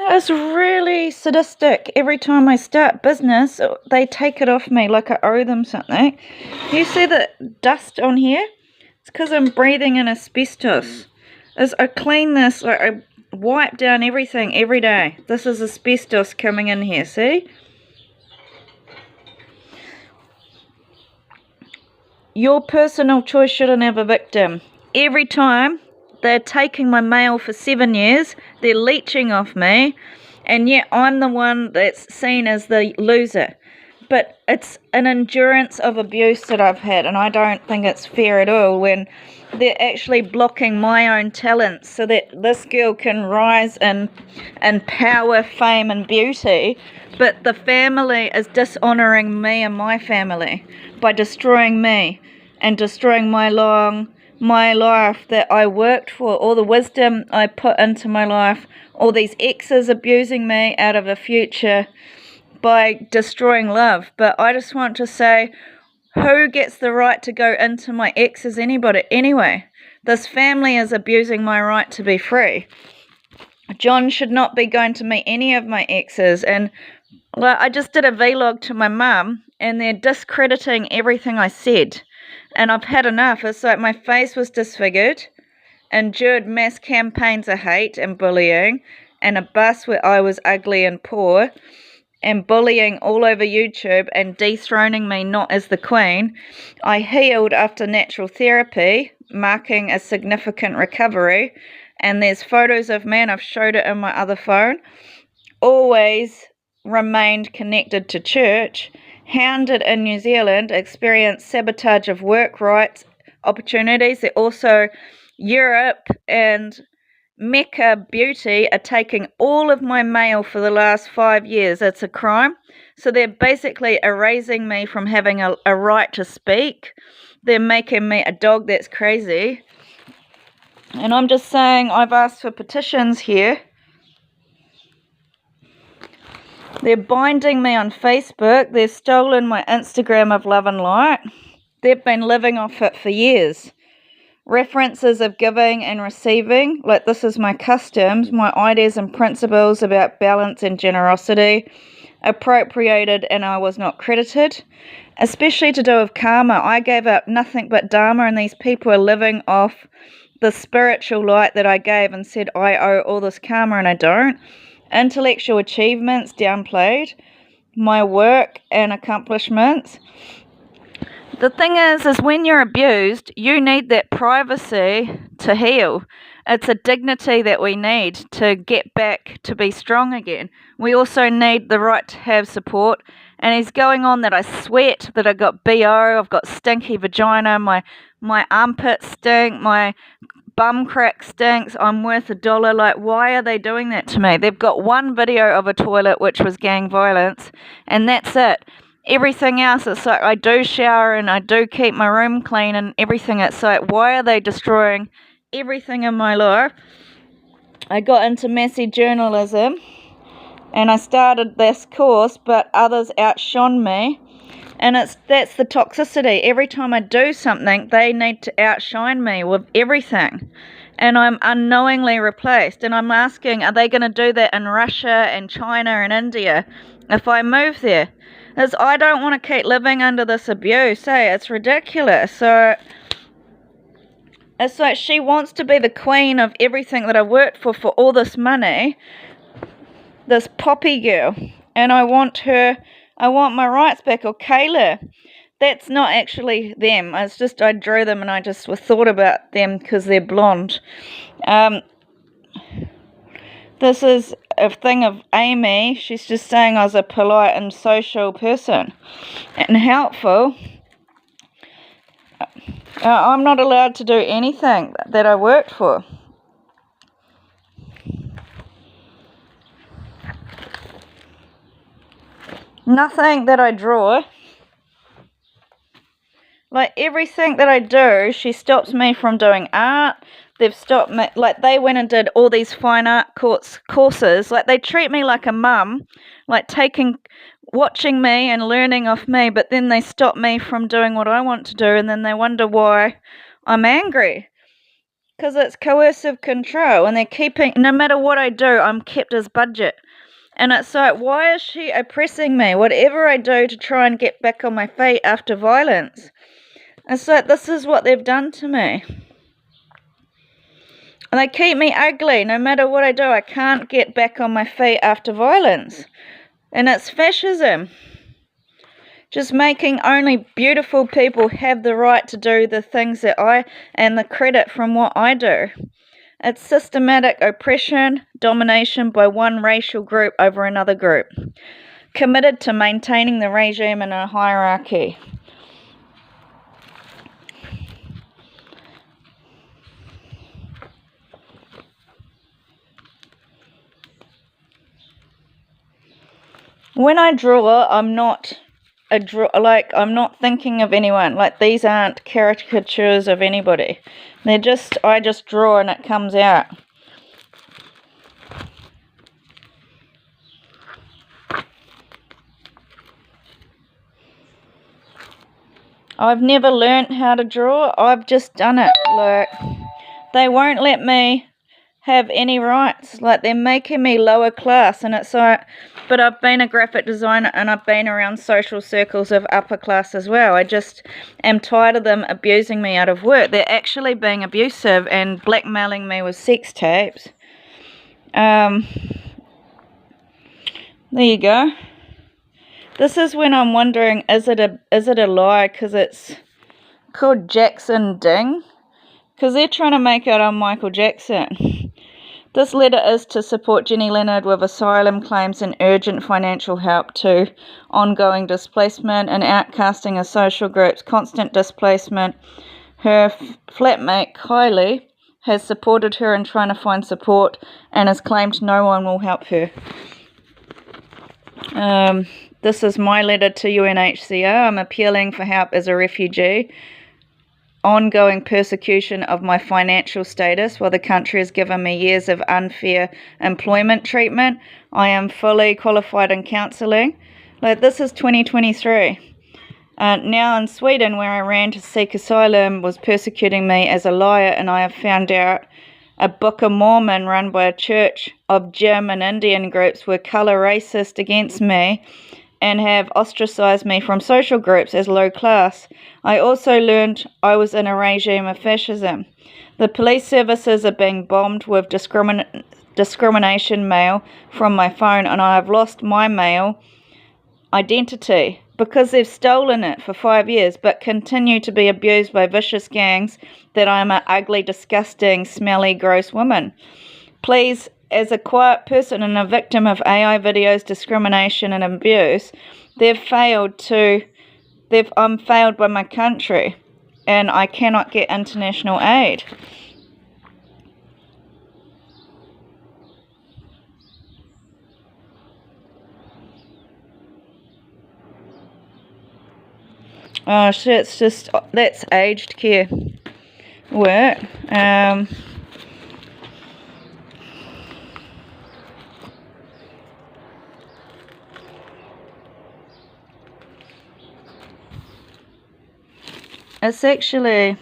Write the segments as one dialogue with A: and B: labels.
A: It's really sadistic. Every time I start business, they take it off me like I owe them something. You see the dust on here? It's because I'm breathing in asbestos. As I clean this, like I wipe down everything every day. This is asbestos coming in here, see? Your personal choice shouldn't have a victim. Every time they're taking my mail for 7 years, they're leeching off me, and yet I'm the one that's seen as the loser. But it's an endurance of abuse that I've had, and I don't think it's fair at all when they're actually blocking my own talents so that this girl can rise in power, fame, and beauty. But the family is dishonouring me and my family by destroying me and destroying my life that I worked for, all the wisdom I put into my life, all these exes abusing me out of a future by destroying love. But I just want to say, who gets the right to go into my exes? Anybody? Anyway, this family is abusing my right to be free. John should not be going to meet any of my exes. And I just did a vlog to my mum, and they're discrediting everything I said. And I've had enough. It's like my face was disfigured, endured mass campaigns of hate and bullying, and a bus where I was ugly and poor, and bullying all over YouTube and dethroning me not as the queen. I healed after natural therapy, marking a significant recovery. And there's photos of me, and I've showed it in my other phone. Always remained connected to church, hounded in New Zealand, experienced sabotage of work rights opportunities. They're also Europe and Mecca Beauty are taking all of my mail for the last 5 years. It's a crime. So they're basically erasing me from having a right to speak. They're making me a dog that's crazy. And I'm just saying, I've asked for petitions here. They're binding me on Facebook. They've stolen my Instagram of Love and Light. They've been living off it for years. References of giving and receiving, like this is my customs, my ideas and principles about balance and generosity, appropriated and I was not credited, especially to do with karma. I gave up nothing but dharma, and these people are living off the spiritual light that I gave and said I owe all this karma, and I don't. Intellectual achievements downplayed, my work and accomplishments. The thing is when you're abused, you need that privacy to heal. It's a dignity that we need to get back to be strong again. We also need the right to have support. And he's going on that I sweat, that I got BO, I've got stinky vagina, my armpits stink, my bum crack stinks, I'm worth $1. Like, why are they doing that to me? They've got one video of a toilet which was gang violence, and that's it. Everything else, it's like I do shower and I do keep my room clean and everything. It's like, why are they destroying everything in my life? I got into messy journalism and I started this course, but others outshone me. And that's the toxicity. Every time I do something, they need to outshine me with everything. And I'm unknowingly replaced. And I'm asking, are they going to do that in Russia and China and India if I move there? Because I don't want to keep living under this abuse. Hey, it's ridiculous. So it's like she wants to be the queen of everything that I worked for all this money. This poppy girl. And I want my rights back. Or Kayla. That's not actually them. It's just I drew them and I just thought about them because they're blonde. This is a thing of Amy. She's just saying I was a polite and social person and helpful. I'm not allowed to do anything that I worked for. Nothing that I draw. Like everything that I do, she stops me from doing art. They've stopped me, like they went and did all these fine art courses. Like they treat me like a mum, like watching me and learning off me, but then they stop me from doing what I want to do, and then they wonder why I'm angry. because it's coercive control, and they're keeping, no matter what I do, I'm kept as budget. And it's like, why is she oppressing me? Whatever I do to try and get back on my feet after violence. It's like, this is what they've done to me. And they keep me ugly. No matter what I do, I can't get back on my feet after violence. And it's fascism. Just making only beautiful people have the right to do the things that and the credit from what I do. It's systematic oppression, domination by one racial group over another group, committed to maintaining the regime in a hierarchy. When I draw, I'm not I'm not thinking of anyone. Like, these aren't caricatures of anybody. I just draw and it comes out. I've never learnt how to draw. I've just done it. Like, they won't let me have any rights. Like, they're making me lower class, and it's like, but I've been a graphic designer and I've been around social circles of upper class as well. I just am tired of them abusing me out of work. They're actually being abusive and blackmailing me with sex tapes. There you go. This is when I'm wondering, is it a lie? Because it's called Jackson Ding. Because they're trying to make out I'm Michael Jackson. This letter is to support Jenny Leonard with asylum claims and urgent financial help to ongoing displacement and outcasting of social groups, constant displacement. Her flatmate, Kylie, has supported her in trying to find support and has claimed no one will help her. This is my letter to UNHCR. I'm appealing for help as a refugee. Ongoing persecution of my financial status while the country has given me years of unfair employment treatment. I am fully qualified in counselling. Like, this is 2023. Now in Sweden, where I ran to seek asylum, was persecuting me as a liar, and I have found out a Book of Mormon run by a church of Jim and Indian groups were colour racist against me and have ostracised me from social groups as low class. I also learned I was in a regime of fascism. The police services are being bombed with discrimination mail from my phone, and I have lost my mail identity because they've stolen it for 5 years but continue to be abused by vicious gangs that I am an ugly, disgusting, smelly, gross woman. Please, as a quiet person and a victim of AI videos, discrimination and abuse, I'm failed by my country and I cannot get international aid. Oh shit, it's just, that's aged care work. It's actually,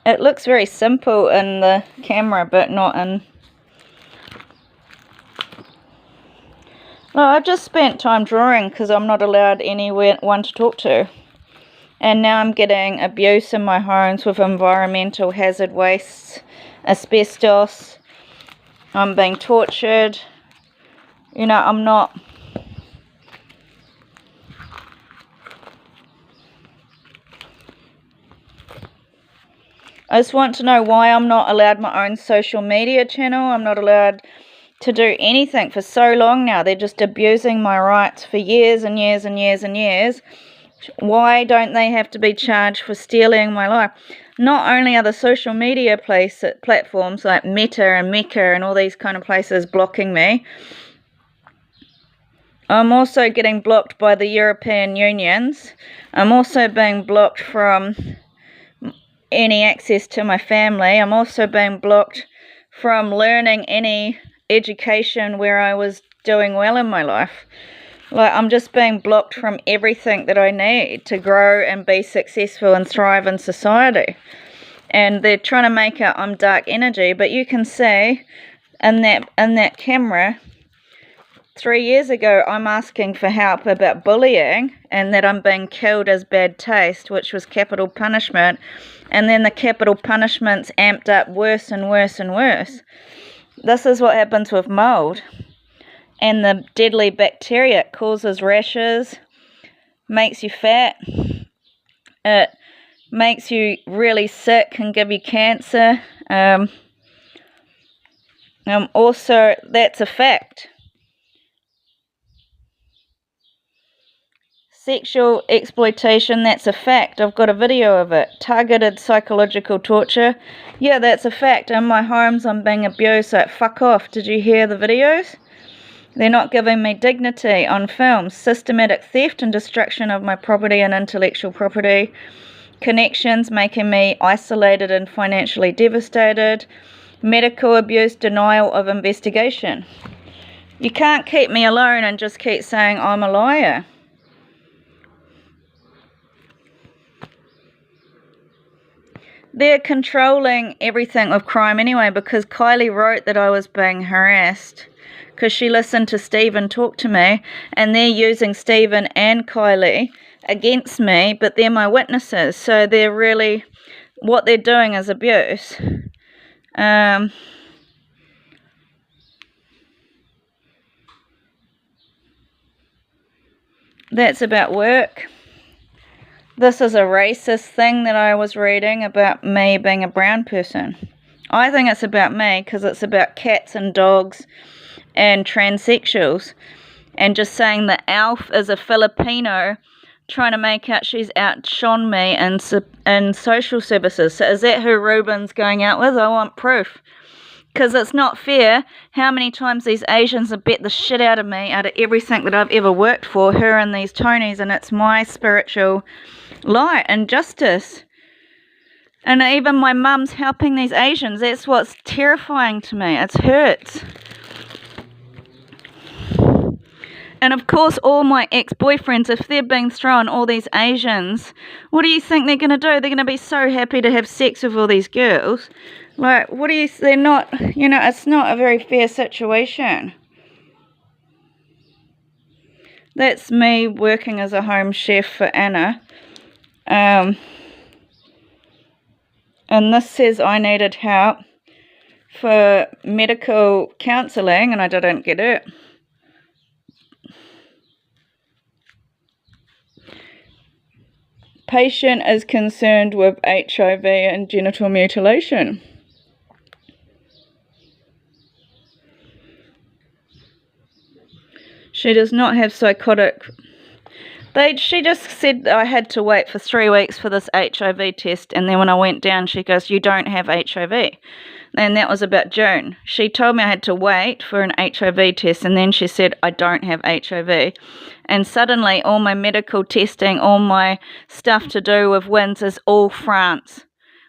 A: it looks very simple in the camera, but not in. No, I've just spent time drawing because I'm not allowed anyone to talk to. And now I'm getting abuse in my homes with environmental hazard wastes, asbestos. I'm being tortured. You know, I'm not. I just want to know why I'm not allowed my own social media channel. I'm not allowed to do anything for so long now. They're just abusing my rights for years and years and years and years. Why don't they have to be charged for stealing my life? Not only are the social media platforms like Meta and Mecca and all these kind of places blocking me, I'm also getting blocked by the European unions. I'm also being blocked from any access to my family. I'm also being blocked from learning any education where I was doing well in my life. Like, I'm just being blocked from everything that I need to grow and be successful and thrive in society. and they're trying to make out I'm dark energy, but you can see in that camera, 3 years ago I'm asking for help about bullying and that I'm being killed as bad taste, which was capital punishment, and then the capital punishment's amped up worse and worse and worse. This is what happens with mold and the deadly bacteria. It causes rashes, makes you fat, it makes you really sick, can give you cancer. Also, that's a fact. Sexual exploitation, that's a fact. I've got a video of it. Targeted psychological torture, yeah, that's a fact. In my homes I'm being abused, so fuck off. Did you hear the videos? They're not giving me dignity on film. Systematic theft and destruction of my property and intellectual property. Connections, making me isolated and financially devastated. Medical abuse, denial of investigation. You can't keep me alone and just keep saying I'm a liar. They're controlling everything with crime anyway, because Kylie wrote that I was being harassed because she listened to Stephen talk to me, and they're using Stephen and Kylie against me, but they're my witnesses, so they're really, what they're doing is abuse. That's about work. This is a racist thing that I was reading about me being a brown person. I think it's about me because it's about cats and dogs and transsexuals, and just saying that Alf is a Filipino trying to make out she's outshone me in social services. So is that who Ruben's going out with? I want proof. Because it's not fair how many times these Asians have bet the shit out of me, out of everything that I've ever worked for, her and these Tonys, and it's my spiritual light and justice. And even my mum's helping these Asians. That's what's terrifying to me. It hurts. And of course, all my ex-boyfriends, if they're being thrown all these Asians, what do you think they're going to do? They're going to be so happy to have sex with all these girls. Like, what do you, they're not, it's not a very fair situation. That's me working as a home chef for Anna. And this says I needed help for medical counselling and I didn't get it. Patient is concerned with HIV and genital mutilation. She does not have psychotic. She just said I had to wait for 3 weeks for this HIV test, and then when I went down, she goes, "You don't have HIV." And that was about June. She told me I had to wait for an HIV test, and then she said I don't have HIV. And suddenly all my medical testing, all my stuff to do with WINS is all France,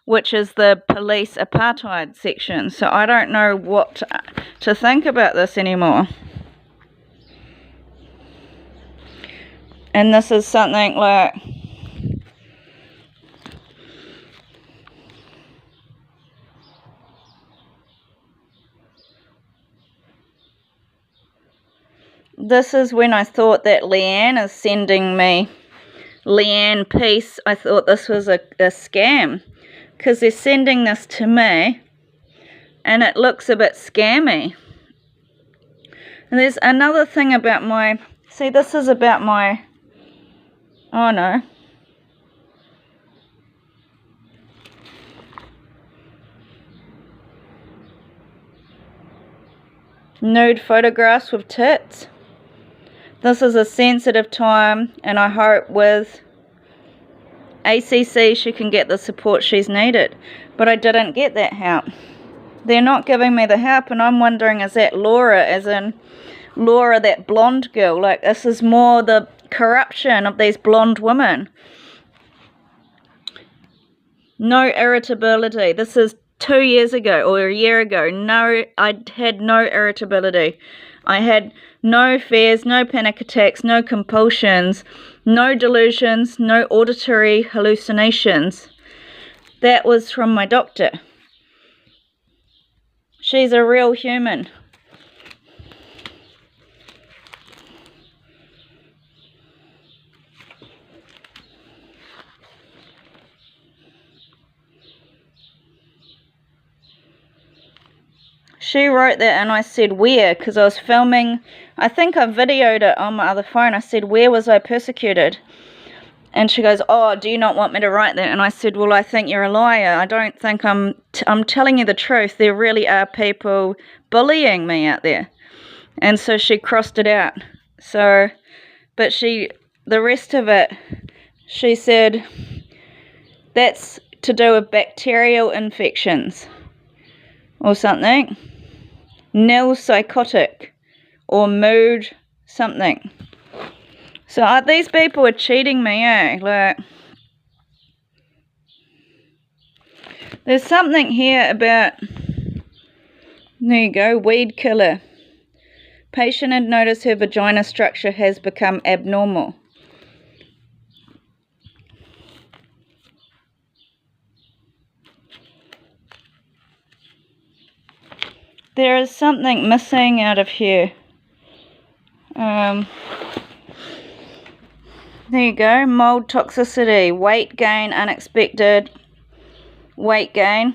A: which is the police apartheid section. So I don't know what to think about this anymore. And this is something like, this is when I thought that Leanne is sending me, Leanne Peace, I thought this was a scam, because they're sending this to me and it looks a bit scammy. And there's another thing about my, see, this is about my, oh no, nude photographs with tits. This is a sensitive time, and I hope with ACC she can get the support she's needed. But I didn't get that help. They're not giving me the help, and I'm wondering, is that Laura, as in Laura, that blonde girl? Like, this is more the corruption of these blonde women. No irritability. This is 2 years ago or a year ago. No, I had no irritability. I had no fears, no panic attacks, no compulsions, no delusions, no auditory hallucinations. That was from my doctor. She's a real human. She wrote that and I said, where? Because I was filming. I think I videoed it on my other phone. I said, where was I persecuted? And she goes, oh, do you not want me to write that? And I said, well, I think you're a liar. I don't think I'm telling you the truth. There really are people bullying me out there. And so she crossed it out. So, but the rest of it, she said, that's to do with bacterial infections or something. Nil psychotic or mood something. So these people are cheating me, eh? Like, there's something here about, there you go, weed killer. Patient had noticed her vagina structure has become abnormal. There is something missing out of here. There you go, mold toxicity, weight gain, unexpected weight gain,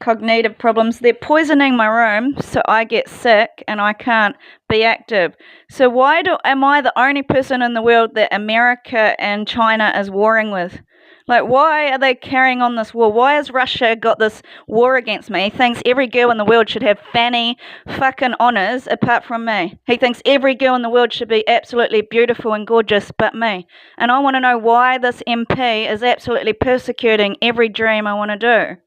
A: cognitive problems. They're poisoning my room so I get sick and I can't be active. So why am I the only person in the world that America and China is warring with? Like, why are they carrying on this war? Why has Russia got this war against me? He thinks every girl in the world should have fanny fucking honours apart from me. He thinks every girl in the world should be absolutely beautiful and gorgeous but me. And I want to know why this MP is absolutely persecuting every dream I want to do.